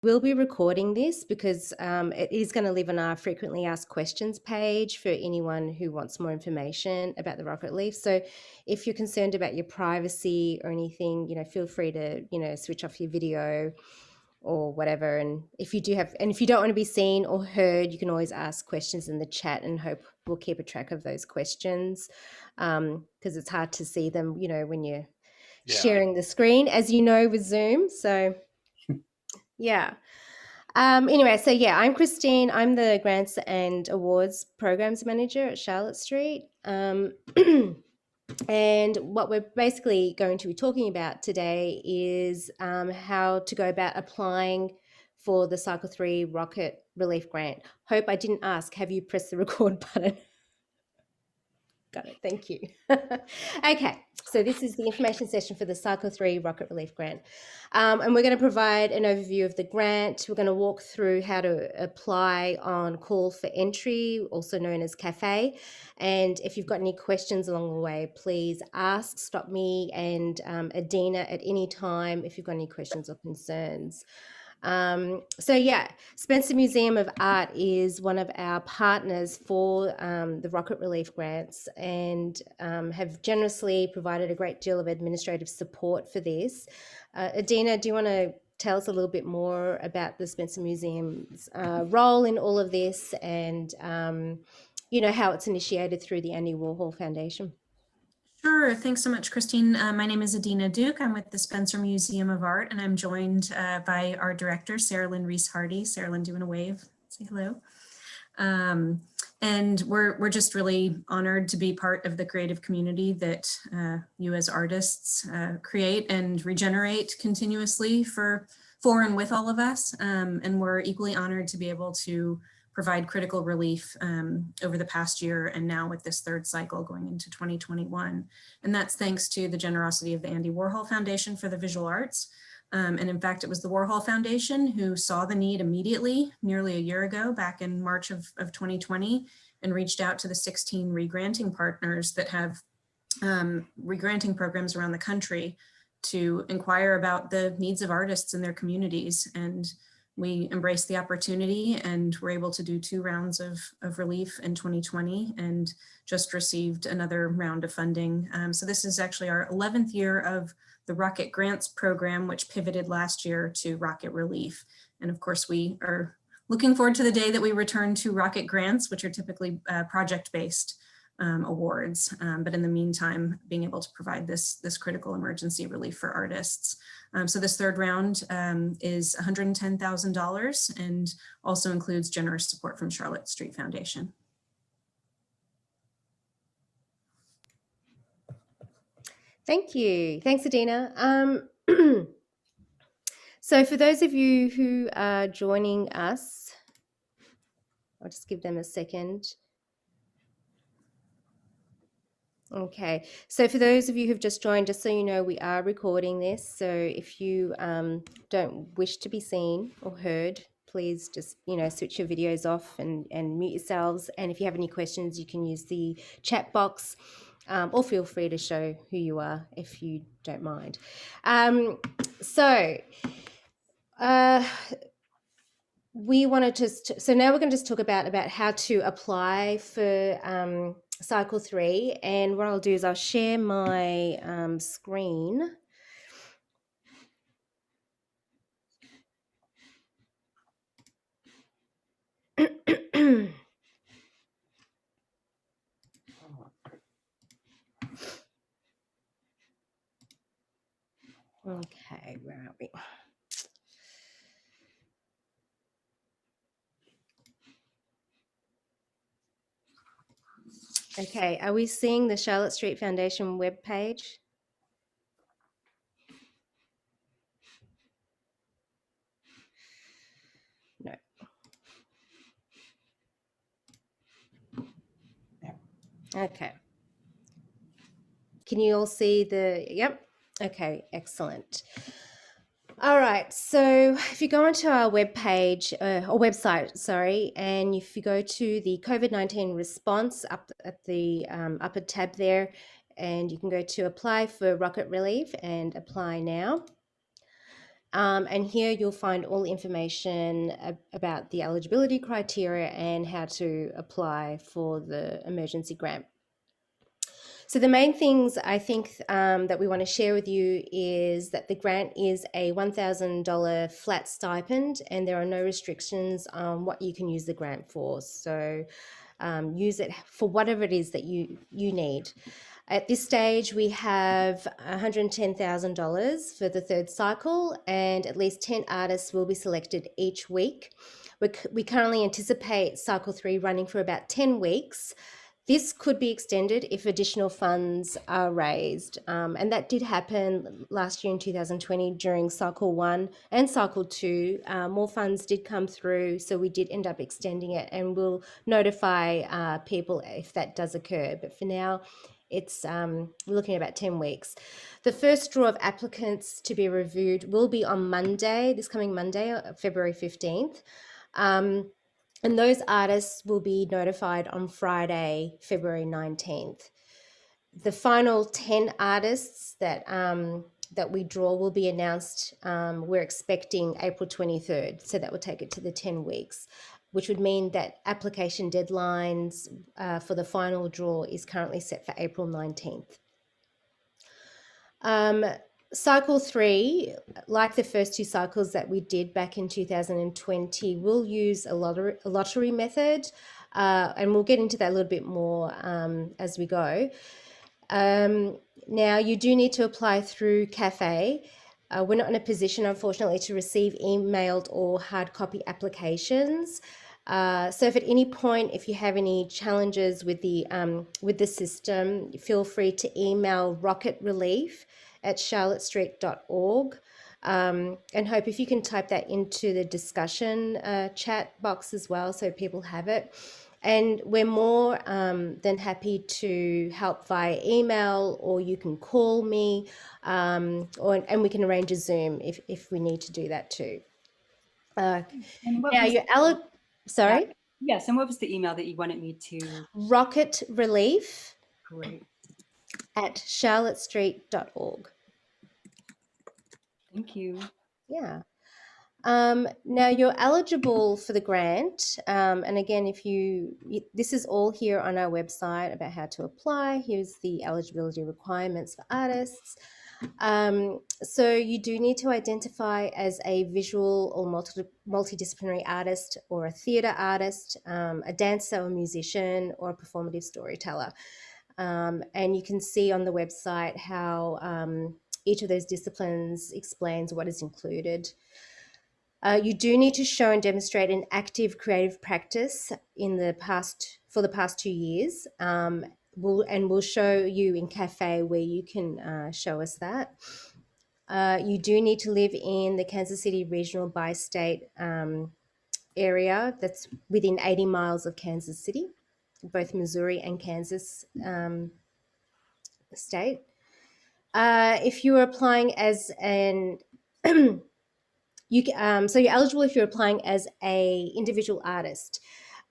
We'll be recording this because it is going to live on our frequently asked questions page for anyone who wants more information about the rocket leaf. So if you're concerned about your privacy or anything, feel free to, switch off your video or whatever. And if you don't want to be seen or heard, you can always ask questions in the chat, and hope we'll keep a track of those questions, because it's hard to see them, when you're sharing the screen, as you know, with Zoom. So yeah. Anyway, so yeah, I'm Christine. I'm the Grants and Awards Programs Manager at Charlotte Street. And what we're basically going to be talking about today is how to go about applying for the Cycle 3 Rocket Relief Grant. Hope I didn't ask, have you pressed the record button? Got it, thank you. Okay, so this is the information session for the Cycle 3 Rocket Relief Grant. And we're going to provide an overview of the grant. We're going to walk through how to apply on call for entry, also known as CAFE. And if you've got any questions along the way, please ask, stop me and Adina at any time if you've got any questions or concerns. So yeah, Spencer Museum of Art is one of our partners for the Rocket Relief Grants, and have generously provided a great deal of administrative support for this. Adina, do you want to tell us a little bit more about the Spencer Museum's role in all of this, and how it's initiated through the Andy Warhol Foundation? Sure. Thanks so much, Christine. My name is Adina Duke. I'm with the Spencer Museum of Art, and I'm joined by our director, Sarah Lynn Reese-Hardy. Sarah Lynn, do you want to wave? Say hello. And we're just really honored to be part of the creative community that you as artists create and regenerate continuously for and with all of us. And we're equally honored to be able to provide critical relief over the past year, and now with this third cycle going into 2021. And that's thanks to the generosity of the Andy Warhol Foundation for the Visual Arts. And in fact, it was the Warhol Foundation who saw the need immediately, nearly a year ago, back in March of 2020, and reached out to the 16 regranting partners that have regranting programs around the country to inquire about the needs of artists in their communities. And we embraced the opportunity and were able to do 2 rounds of relief in 2020, and just received another round of funding. So this is actually our 11th year of the Rocket Grants program, which pivoted last year to Rocket Relief. And of course, we are looking forward to the day that we return to Rocket Grants, which are typically project-based awards. But in the meantime, being able to provide this critical emergency relief for artists. So this third round is $110,000 and also includes generous support from Charlotte Street Foundation. Thank you. Thanks, Adina. So for those of you who are joining us, I'll just give them a second. Okay, so for those of you who've just joined, just so you know, we are recording this. So if you don't wish to be seen or heard, please just, switch your videos off and mute yourselves. And if you have any questions, you can use the chat box, or feel free to show who you are if you don't mind. We want to so now we're going to just talk about how to apply for Cycle 3, and what I'll do is I'll share my screen. Okay, where are we? Okay, are we seeing the Charlotte Street Foundation webpage? No. Okay. Can you all see the, yep. Okay, excellent. All right, so if you go onto our webpage or website, sorry, and if you go to the COVID-19 response up at the upper tab there, and you can go to apply for Rocket Relief and apply now. And here you'll find all information about the eligibility criteria and how to apply for the emergency grant. So the main things I think that we want to share with you is that the grant is a $1,000 flat stipend, and there are no restrictions on what you can use the grant for. So use it for whatever it is that you need. At this stage, we have $110,000 for the third cycle, and at least 10 artists will be selected each week. We currently anticipate cycle 3 running for about 10 weeks. This could be extended if additional funds are raised. And that did happen last year in 2020 during cycle 1 and cycle 2. More funds did come through, so we did end up extending it, and we'll notify people if that does occur. But for now, it's we're looking at about 10 weeks. The first draw of applicants to be reviewed will be on Monday, this coming Monday, February 15th. And those artists will be notified on Friday, February 19th. The final 10 artists that that we draw will be announced. We're expecting April 23rd, so that will take it to the 10 weeks, which would mean that application deadlines for the final draw is currently set for April 19th. Cycle 3, like the first 2 cycles that we did back in 2020, will use a lottery method, and we'll get into that a little bit more as we go. Now, you do need to apply through Cafe. We're not in a position, unfortunately, to receive emailed or hard copy applications. So if at any point, if you have any challenges with the system, feel free to email rocketrelief@charlottestreet.org. And Hope, if you can type that into the discussion chat box as well, so people have it. And we're more than happy to help via email, or you can call me, and we can arrange a Zoom if we need to do that too. And what Now, was sorry? Yes, and what was the email that you wanted me to? Rocketrelief Great. @charlottestreet.org. Thank you. Yeah. Now you're eligible for the grant. And again, this is all here on our website about how to apply. Here's the eligibility requirements for artists. So you do need to identify as a visual or multidisciplinary artist, or a theatre artist, a dancer or musician, or a performative storyteller. And you can see on the website how each of those disciplines explains what is included. You do need to show and demonstrate an active creative practice for the past 2 years. We'll show you in Cafe where you can show us that. You do need to live in the Kansas City regional bi-state area that's within 80 miles of Kansas City, both Missouri and Kansas state. If you are applying as an so you're eligible if you're applying as a individual artist.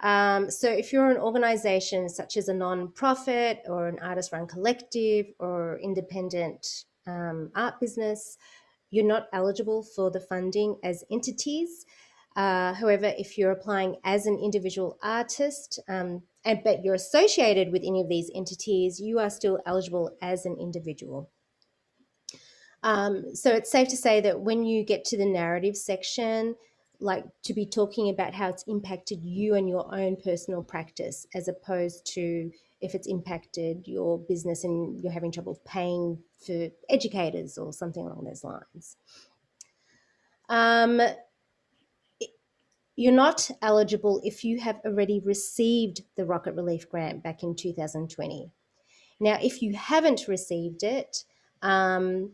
So if you're an organization such as a non-profit or an artist-run collective or independent art business, you're not eligible for the funding as entities. However, if you're applying as an individual artist, but you're associated with any of these entities, you are still eligible as an individual. So it's safe to say that when you get to the narrative section, like to be talking about how it's impacted you and your own personal practice, as opposed to if it's impacted your business and you're having trouble paying for educators or something along those lines. You're not eligible if you have already received the Rocket Relief Grant back in 2020. Now, if you haven't received it, then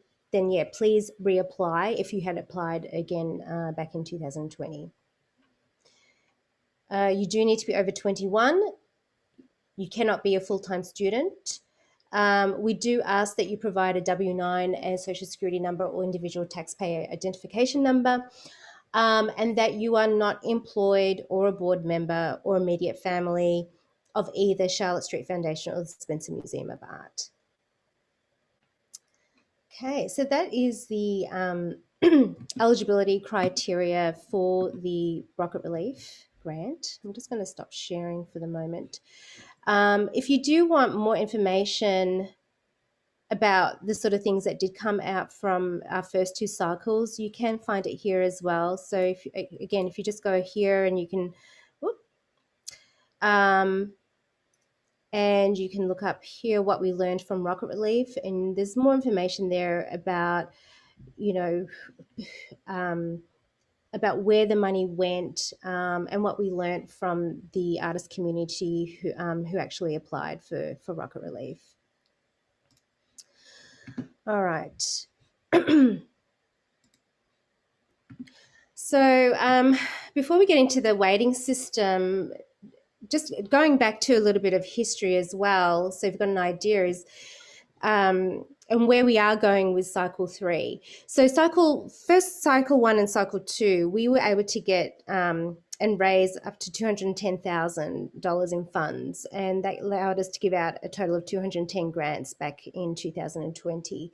yeah, please reapply if you had applied again back in 2020. You do need to be over 21. You cannot be a full-time student. We do ask that you provide a W-9 and Social Security number or individual taxpayer identification number, and that you are not employed or a board member or immediate family of either Charlotte Street Foundation or the Spencer Museum of Art. Okay, so that is the eligibility criteria for the Rocket Relief grant. I'm just going to stop sharing for the moment. If you do want more information about the sort of things that did come out from our first two cycles, you can find it here as well. So if you just go here and you can, and you can look up here what we learned from Rocket Relief, and there's more information there about, about where the money went, and what we learned from the artist community who actually applied for Rocket Relief. All right. So before we get into the weighting system, just going back to a little bit of history as well, so if you've got an idea, is and where we are going with cycle 3. So cycle 1 and cycle 2, we were able to get and raise up to $210,000 in funds, and that allowed us to give out a total of 210 grants back in 2020.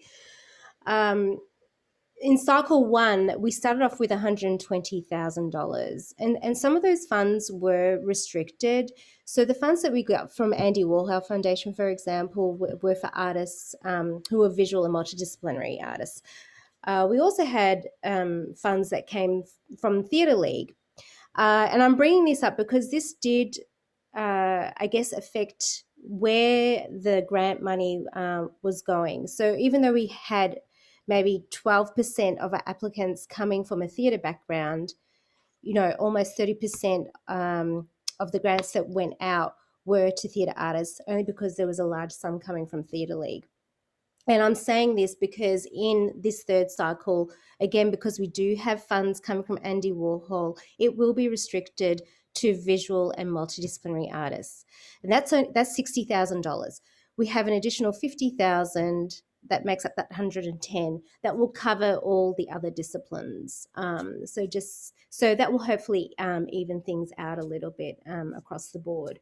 In cycle 1, we started off with $120,000, and some of those funds were restricted. So the funds that we got from Andy Warhol Foundation, for example, were for artists who are visual and multidisciplinary artists. We also had funds that came from Theatre League. And I'm bringing this up because this did, I guess, affect where the grant money was going. So even though we had maybe 12% of our applicants coming from a theatre background, almost 30% of the grants that went out were to theatre artists, only because there was a large sum coming from Theatre League. And I'm saying this because in this third cycle, again, because we do have funds coming from Andy Warhol, it will be restricted to visual and multidisciplinary artists. And that's $60,000. We have an additional $50,000 that makes up that 110 that will cover all the other disciplines. So that will hopefully even things out a little bit across the board.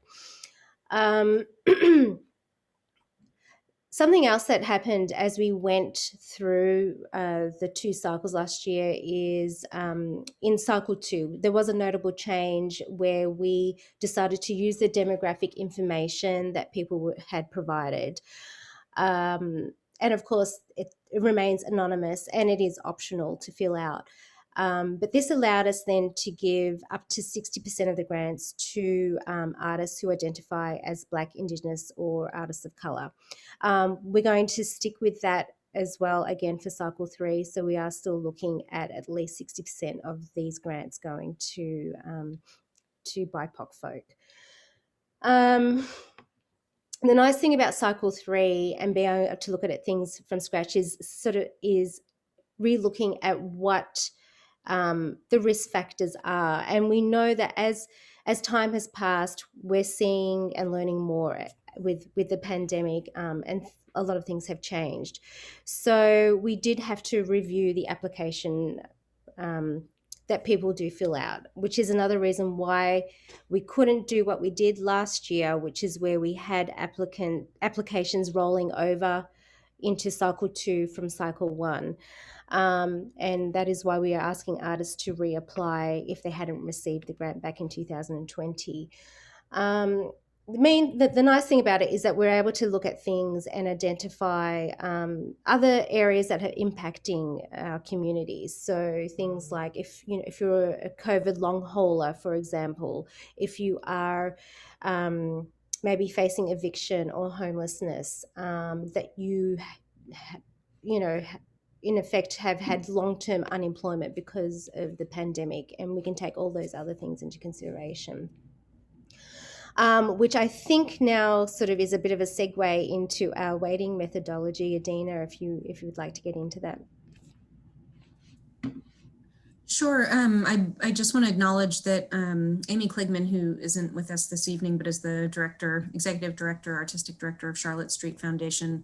Something else that happened as we went through the two cycles last year is in cycle 2, there was a notable change where we decided to use the demographic information that people had provided. And of course, it remains anonymous and it is optional to fill out. But this allowed us then to give up to 60% of the grants to artists who identify as Black, Indigenous, or artists of colour. We're going to stick with that as well, again, for cycle 3. So we are still looking at least 60% of these grants going to BIPOC folk. The nice thing about cycle 3 and being able to look at things from scratch is re-looking at what the risk factors are. And we know that as time has passed, we're seeing and learning more with the pandemic, and a lot of things have changed. So we did have to review the application that people do fill out, which is another reason why we couldn't do what we did last year, which is where we had applications rolling over into cycle 2 from cycle 1. And that is why we are asking artists to reapply if they hadn't received the grant back in 2020. The nice thing about it is that we're able to look at things and identify other areas that are impacting our communities. So things like if you're a COVID long hauler, for example, if you are maybe facing eviction or homelessness, that you in effect have had long-term unemployment because of the pandemic, and we can take all those other things into consideration. Which I think now sort of is a bit of a segue into our weighting methodology. Adina, if you would like to get into that. Sure. I just want to acknowledge that Amy Kligman, who isn't with us this evening, but is the executive director, artistic director of Charlotte Street Foundation,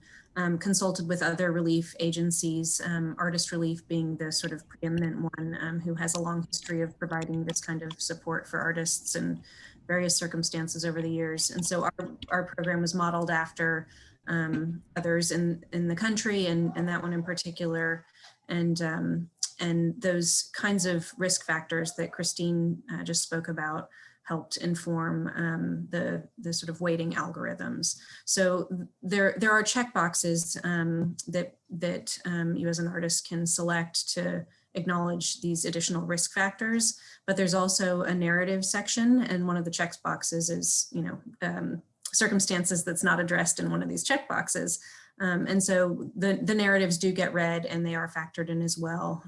consulted with other relief agencies, Artist Relief being the sort of preeminent one, who has a long history of providing this kind of support for artists in various circumstances over the years. And so our program was modeled after others in the country, and that one in particular. And And those kinds of risk factors that Christine just spoke about helped inform the sort of weighting algorithms. So there are checkboxes that you as an artist can select to acknowledge these additional risk factors, but there's also a narrative section, and one of the checkboxes is, circumstances that's not addressed in one of these checkboxes. And so the narratives do get read and they are factored in as well.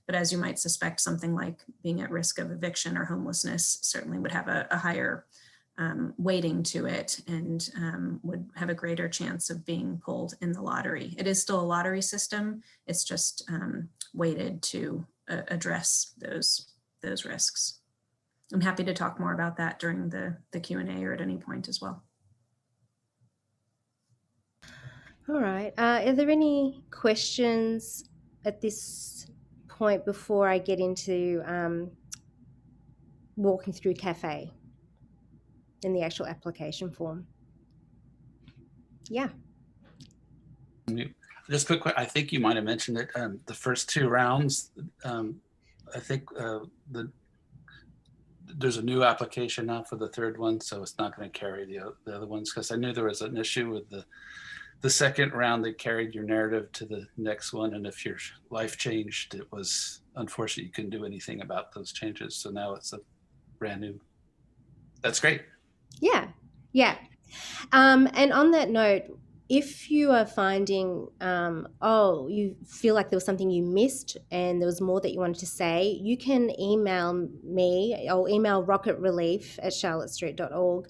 But as you might suspect, something like being at risk of eviction or homelessness certainly would have a higher weighting to it, and would have a greater chance of being pulled in the lottery. It is still a lottery system. It's just weighted to address those risks. I'm happy to talk more about that during the Q&A or at any point as well. All right. Are there any questions at this point before I get into walking through Cafe in the actual application form? Yeah. Just quick, I think you might have mentioned it. The first 2 rounds, I think there's a new application now for the 3rd one, so it's not going to carry the other ones, because I knew there was an issue with the second round that carried your narrative to the next one, and if your life changed, it was unfortunate you couldn't do anything about those changes. So now it's a brand new. That's great. Yeah. And on that note, if you are finding, you feel like there was something you missed and there was more that you wanted to say, you can email me or email rocketrelief@charlottestreet.org.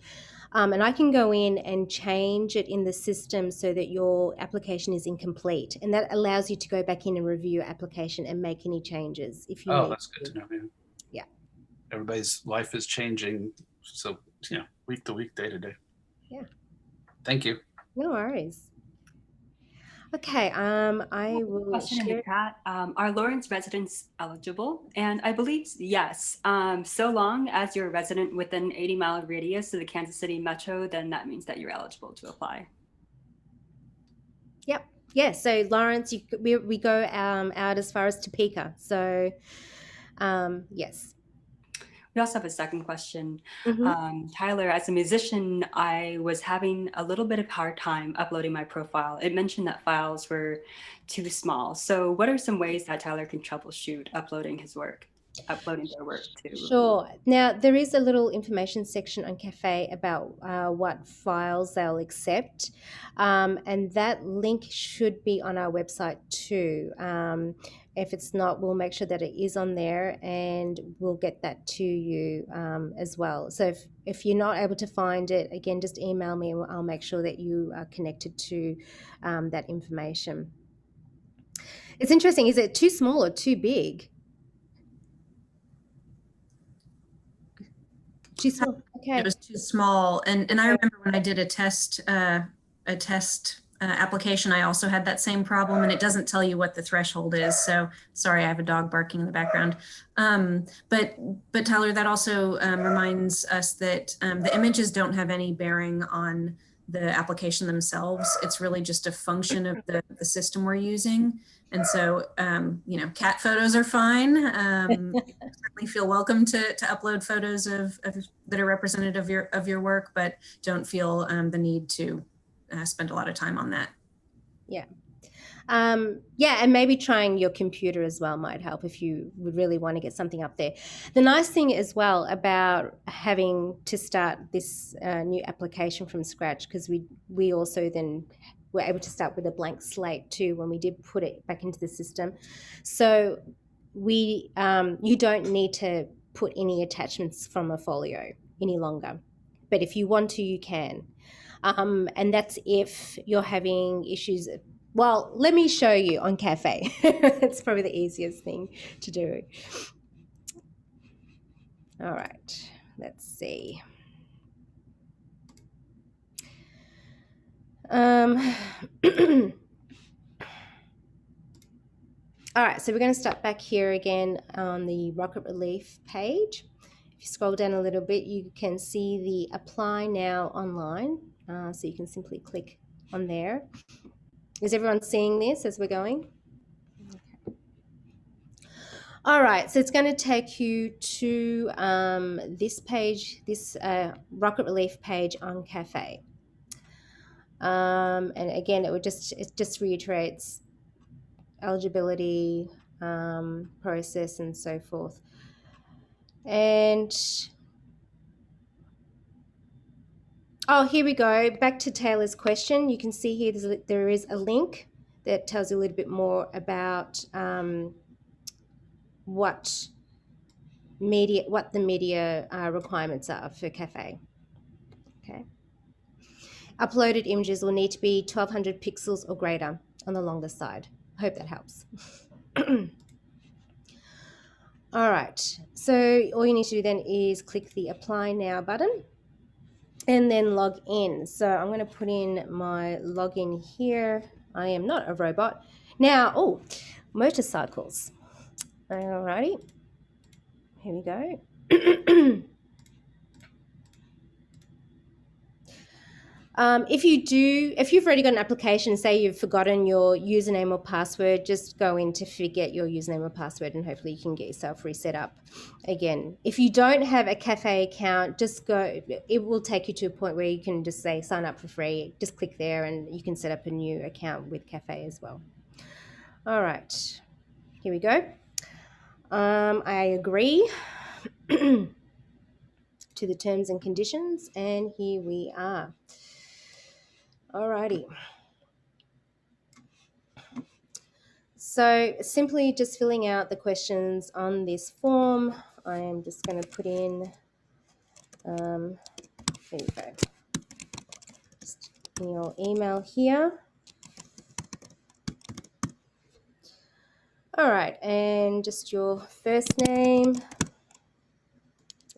And I can go in and change it in the system so that your application is incomplete. And that allows you to go back in and review your application and make any changes if you need. That's good to know. Yeah. Everybody's life is changing. So, week to week, day to day. Yeah. Thank you. No worries. Okay, I will question in the chat. Are Lawrence residents eligible? And I believe yes. So long as you're a resident within 80-mile radius of the Kansas City metro, then that means that you're eligible to apply. Yep. Yeah. So Lawrence, we go out as far as Topeka. So yes. We also have a second question. Mm-hmm. Tyler, as a musician, I was having a little bit of hard time uploading my profile. It mentioned that files were too small. So what are some ways that Tyler can troubleshoot uploading their work to? Sure. Now, there is a little information section on Cafe about what files they'll accept. And that link should be on our website too. If it's not, we'll make sure that it is on there and we'll get that to you as well. So if you're not able to find it, again, just email me and I'll make sure that you are connected to that information. It's interesting. Is it too small or too big? Too small. Okay. It was too small. And I remember when I did a test application, I also had that same problem, and it doesn't tell you what the threshold is. So sorry, I have a dog barking in the background. But Tyler, that also reminds us that the images don't have any bearing on the application themselves. It's really just a function of the system we're using. And so, cat photos are fine. You certainly feel welcome to upload photos that are representative of your work, but don't feel the need to spend a lot of time on that. Yeah. And maybe trying your computer as well might help if you would really want to get something up there. The nice thing as well about having to start this new application from scratch, because we also then were able to start with a blank slate too when we did put it back into the system. So you don't need to put any attachments from a folio any longer. But if you want to, you can. And that's if you're having issues. Well, let me show you on Cafe. It's probably the easiest thing to do. All right, let's see. All right, so we're going to start back here again on the Rocket Relief page. If you scroll down a little bit, you can see the Apply Now online. So you can simply click on there. Is everyone seeing this as we're going? Okay. All right, so it's going to take you to this page, this Rocket Relief page on Cafe. And again, it just reiterates eligibility process and so forth. And oh, here we go. Back to Taylor's question. You can see here there is a link that tells you a little bit more about what the media requirements are for Cafe. Okay. Uploaded images will need to be 1200 pixels or greater on the longer side. I hope that helps. All right, so all you need to do then is click the Apply Now button and then log in. So I'm going to put in my login here. I am not a robot. Now, oh, motorcycles. All righty, here we go. If you've already got an application, say you've forgotten your username or password, just go in to forget your username or password and hopefully you can get yourself reset up again. If you don't have a Cafe account, just go, it will take you to a point where you can just say sign up for free. Just click there and you can set up a new account with Cafe as well. All right, here we go. I agree to the terms and conditions, and here we are. Alrighty. So simply just filling out the questions on this form. I am just going to put in, there you go, just in your email here. All right, and just your first name,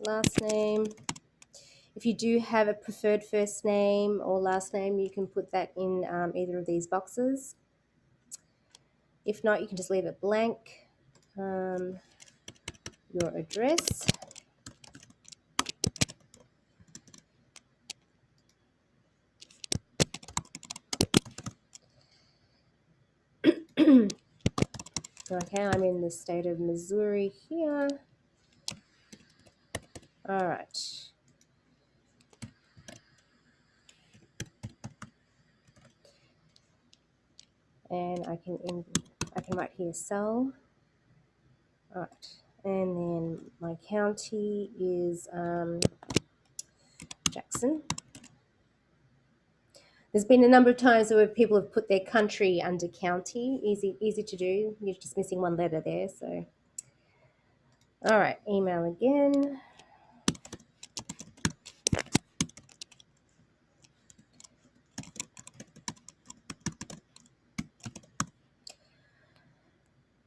last name. If you do have a preferred first name or last name, you can put that in either of these boxes. If not, you can just leave it blank. Your address. Okay, I'm in the state of Missouri here. All right. And I can write here cell. All right, and then my county is Jackson. There's been a number of times where people have put their country under county. Easy to do. You're just missing one letter there. So, all right, email again.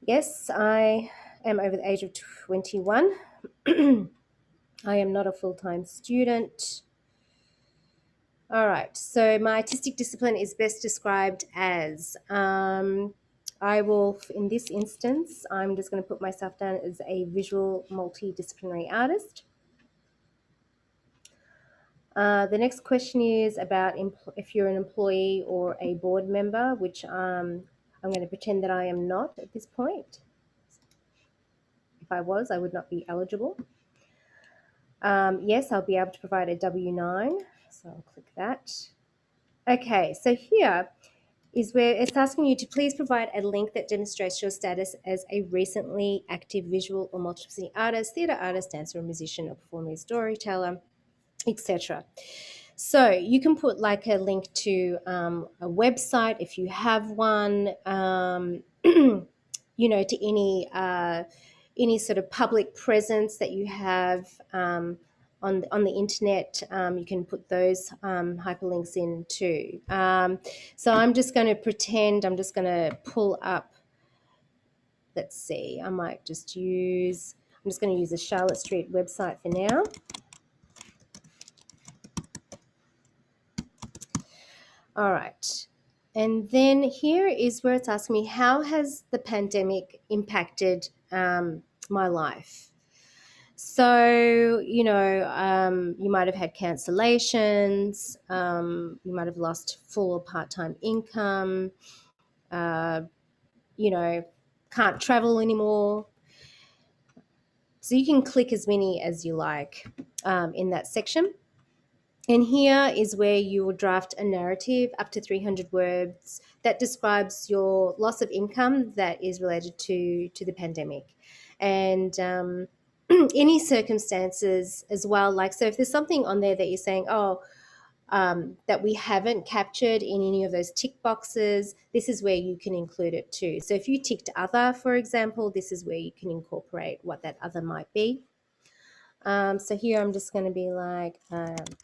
Yes, I am over the age of 21. I am not a full-time student. All right, so my artistic discipline is best described as, I will, in this instance, I'm just going to put myself down as a visual multidisciplinary artist. The next question is about if you're an employee or a board member, which I'm going to pretend that I am not at this point. If I was, I would not be eligible. Yes, I'll be able to provide a W-9, so I'll click that. Okay, so here is where it's asking you to please provide a link that demonstrates your status as a recently active visual or multidisciplinary artist, theatre artist, dancer, or musician, or performer, storyteller, etc. So you can put like a link to a website if you have one, you know, to any sort of public presence that you have on the internet. You can put those hyperlinks in too. So I'm just going to pretend, I'm just going to pull up, let's see, I'm just going to use the Charlotte Street website for now. All right. And then here is where it's asking me, how has the pandemic impacted my life? So, you know, you might have had cancellations, you might have lost full or part-time income, you know, can't travel anymore. So you can click as many as you like in that section. And here is where you will draft a narrative up to 300 words that describes your loss of income that is related to the pandemic. And any circumstances as well. Like, so if there's something on there that you're saying, that we haven't captured in any of those tick boxes, this is where you can include it too. So if you ticked other, for example, this is where you can incorporate what that other might be. So here I'm just going to be like,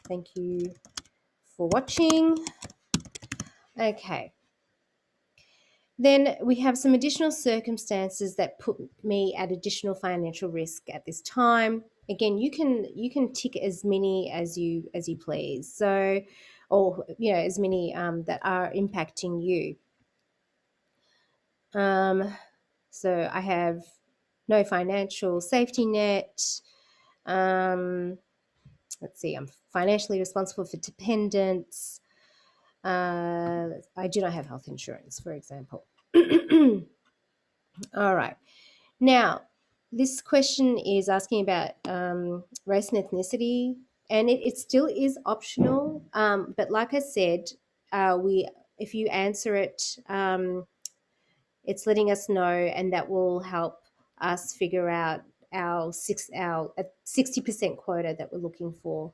thank you for watching. Okay. Then we have some additional circumstances that put me at additional financial risk at this time. Again, you can tick as many as you please. So, or as many that are impacting you. So I have no financial safety net. Let's see, I'm financially responsible for dependents. I do not have health insurance, for example. All right. Now, this question is asking about race and ethnicity, and it still is optional. But like I said, if you answer it, it's letting us know, and that will help us figure out our 60% quota that we're looking for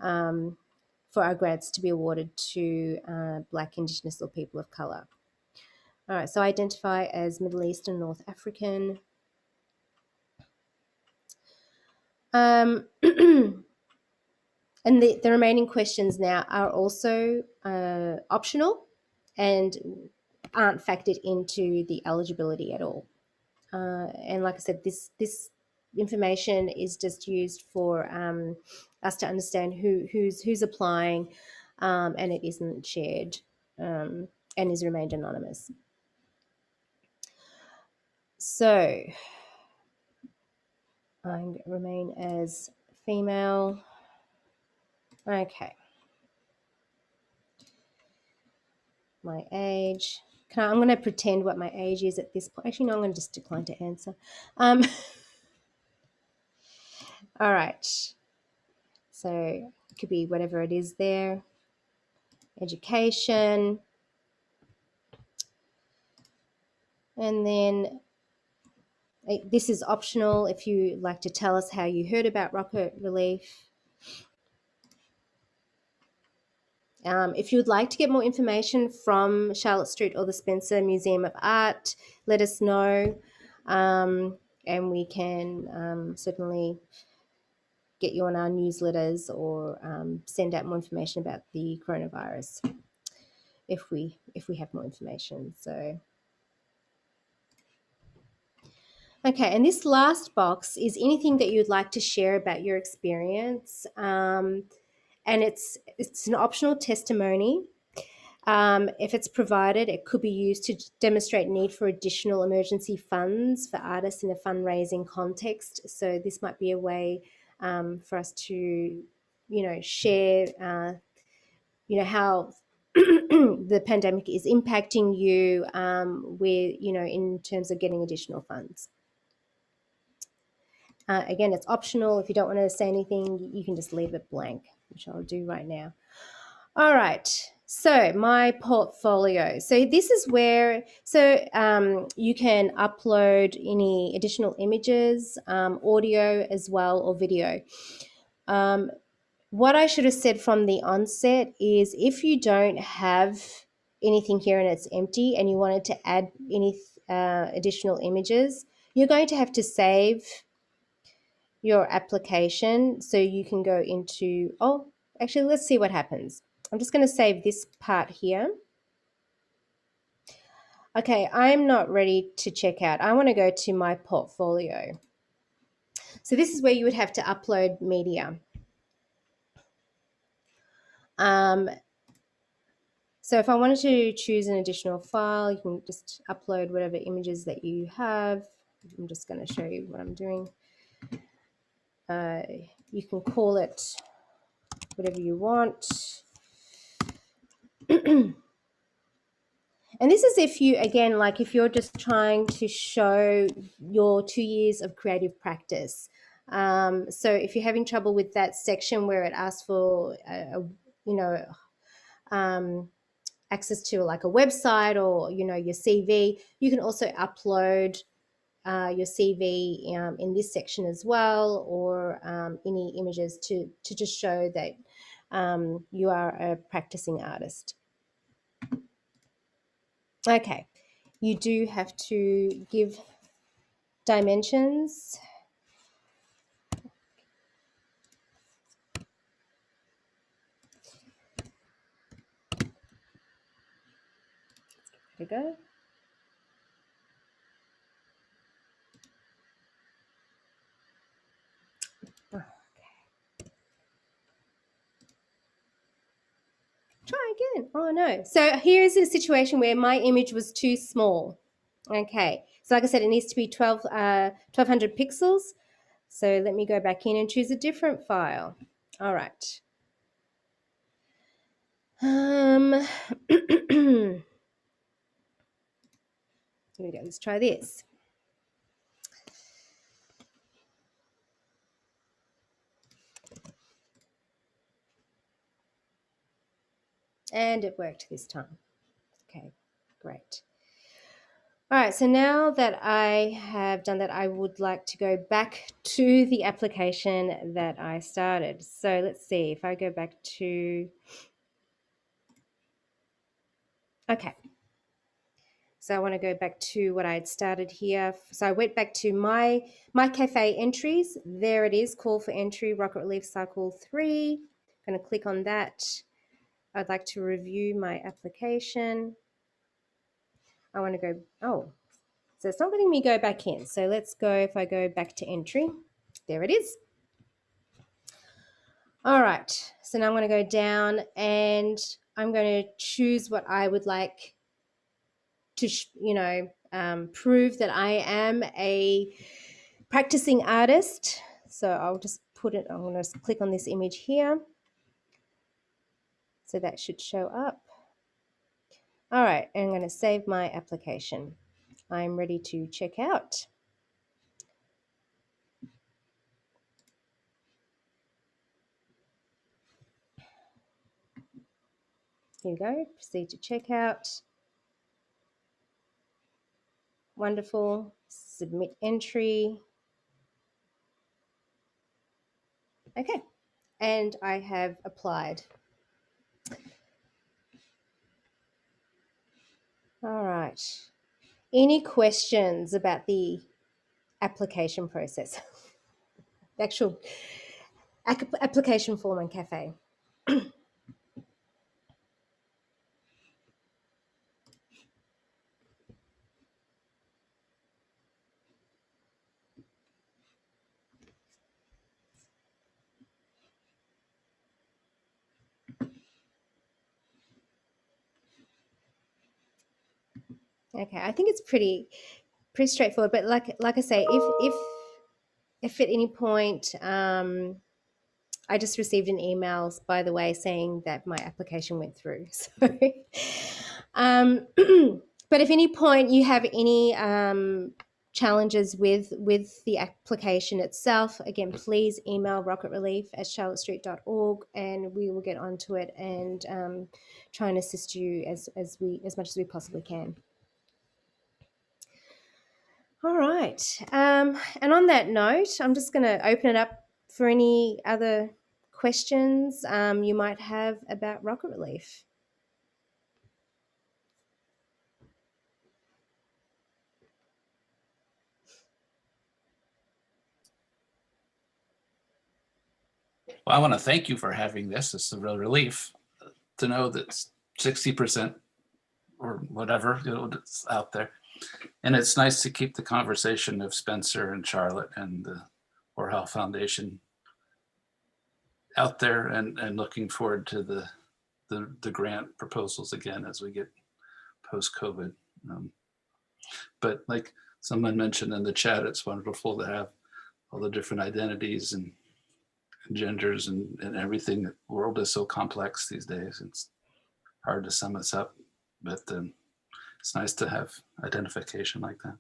our grants to be awarded to Black, Indigenous, or people of color. All right, so identify as Middle Eastern, North African. And the remaining questions now are also optional and aren't factored into the eligibility at all. And like I said, this information is just used for us to understand who's applying, and it isn't shared and is remained anonymous. So I remain as female. Okay. My age. I'm going to pretend what my age is at this point. Actually, no, I'm going to just decline to answer. All right. So it could be whatever it is there. Education. And then this is optional if you like to tell us how you heard about Rocket Relief. If you would like to get more information from Charlotte Street or the Spencer Museum of Art, let us know, and we can certainly get you on our newsletters or send out more information about the coronavirus if we have more information. So, okay, and this last box is anything that you'd like to share about your experience, and it's an optional testimony. If it's provided, it could be used to demonstrate need for additional emergency funds for artists in a fundraising context. So this might be a way for us to, share, how the pandemic is impacting you in terms of getting additional funds. Again, it's optional. If you don't want to say anything, you can just leave it blank, which I'll do right now. All right. So my portfolio. So this is where, you can upload any additional images, audio as well, or video. What I should have said from the onset is if you don't have anything here and it's empty and you wanted to add any additional images, you're going to have to save your application so you can go into, actually, let's see what happens. I'm just going to save this part here. Okay, I'm not ready to check out. I want to go to my portfolio. So this is where you would have to upload media. So if I wanted to choose an additional file, you can just upload whatever images that you have. I'm just going to show you what I'm doing. You can call it whatever you want. And this is if you, again, like if you're just trying to show your 2 years of creative practice. So if you're having trouble with that section where it asks for, you know, access to like a website or, you know, your CV, you can also upload your CV in this section as well, or any images to just show that you are a practicing artist. Okay, you do have to give dimensions. There we go. Try again. Oh no. So here's a situation where my image was too small. Okay. So like I said, it needs to be 1200 pixels. So let me go back in and choose a different file. All right. Here we go. Let's try this. And it worked this time. Okay, great. All right, so now that I have done that, I would like to go back to the application that I started. So let's see if I go back to, okay. So I want to go back to what I had started here. So I went back to my cafe entries. There it is, call for entry, Rocket Relief Cycle 3. I'm going to click on that. I'd like to review my application. I want to go, oh, so it's not letting me go back in. So let's go, if I go back to entry, there it is. All right, so now I'm going to go down and I'm going to choose what I would like to, prove that I am a practicing artist. So I'll just put it, I'm going to click on this image here. So that should show up. All right, and I'm going to save my application. I'm ready to check out. Here we go, proceed to checkout. Wonderful, submit entry. Okay, and I have applied. All right, any questions about the application process? The actual application form on Cafe. Okay, I think it's pretty straightforward. But like I say, if at any point I just received an email, by the way, saying that my application went through. So, but if any point you have any challenges with the application itself, again, please email rocketrelief@charlottestreet.org, and we will get onto it and try and assist you as much as we possibly can. All right. And on that note, I'm just going to open it up for any other questions you might have about Rocket Relief. Well, I want to thank you for having this. It's a real relief to know that 60% or whatever, it's out there. And it's nice to keep the conversation of Spencer and Charlotte and the Warhol Foundation out there, and looking forward to the grant proposals again as we get post-COVID. But like someone mentioned in the chat, it's wonderful to have all the different identities and genders and everything. The world is so complex these days. It's hard to sum us up, but It's nice to have identification like that.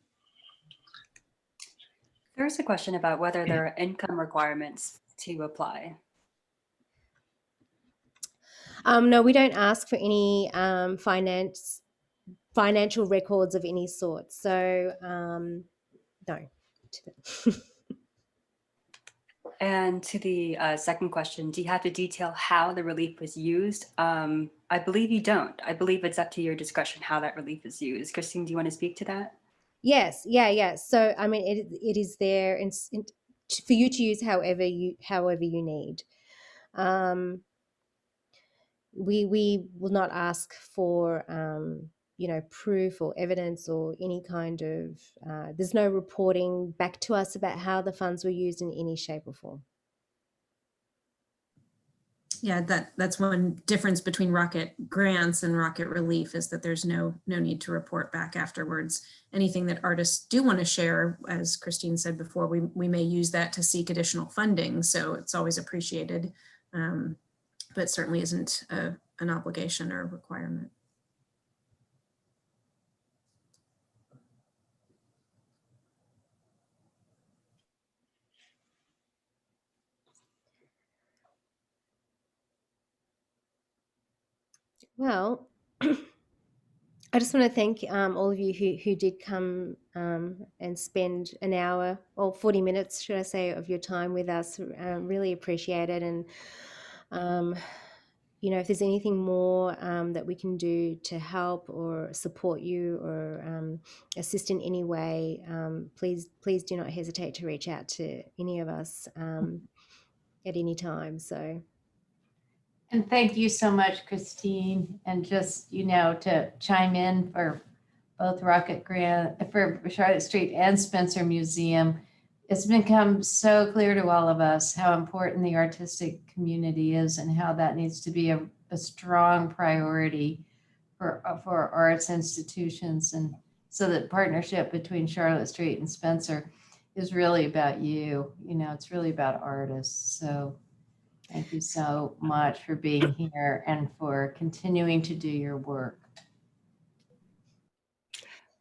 There's a question about whether there are income requirements to apply. No, we don't ask for any financial records of any sort. So no. And to the second question, do you have to detail how the relief was used? I believe you don't. I believe it's up to your discretion how that relief is used. Christine, do you want to speak to that? Yes, yeah. So I mean, it is there for you to use however you need. We will not ask for proof or evidence or any kind of. There's no reporting back to us about how the funds were used in any shape or form. Yeah, that's one difference between Rocket grants and Rocket Relief, is that there's no need to report back afterwards. Anything that artists do want to share, as Christine said before, we may use that to seek additional funding. So it's always appreciated, but certainly isn't an obligation or a requirement. Well, I just want to thank all of you who did come and spend an hour or 40 minutes, should I say, of your time with us. Really appreciate it. And, if there's anything more that we can do to help or support you or assist in any way, please do not hesitate to reach out to any of us at any time. So. And thank you so much, Christine. And just, to chime in for both Rocket Grant, for Charlotte Street and Spencer Museum, it's become so clear to all of us how important the artistic community is and how that needs to be a strong priority for arts institutions. And so that partnership between Charlotte Street and Spencer is really about you. It's really about artists. So thank you so much for being here and for continuing to do your work.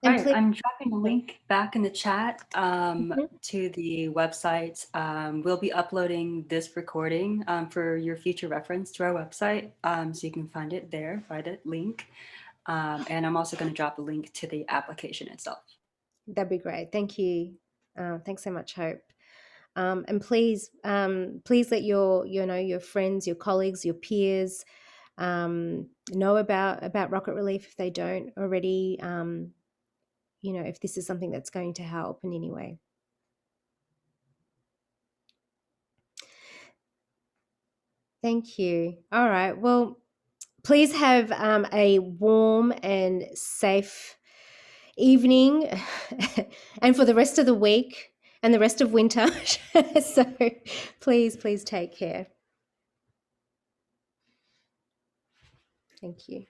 All right, I'm dropping a link back in the chat to the website. We'll be uploading this recording for your future reference to our website, so you can find it there by that link. And I'm also going to drop a link to the application itself. That'd be great. Thank you. Thanks so much, Hope. And please let your friends, your colleagues, your peers know about Rocket Relief if they don't already. If this is something that's going to help in any way. Thank you. All right. Well, please have a warm and safe evening and for the rest of the week and the rest of winter. So please take care. Thank you.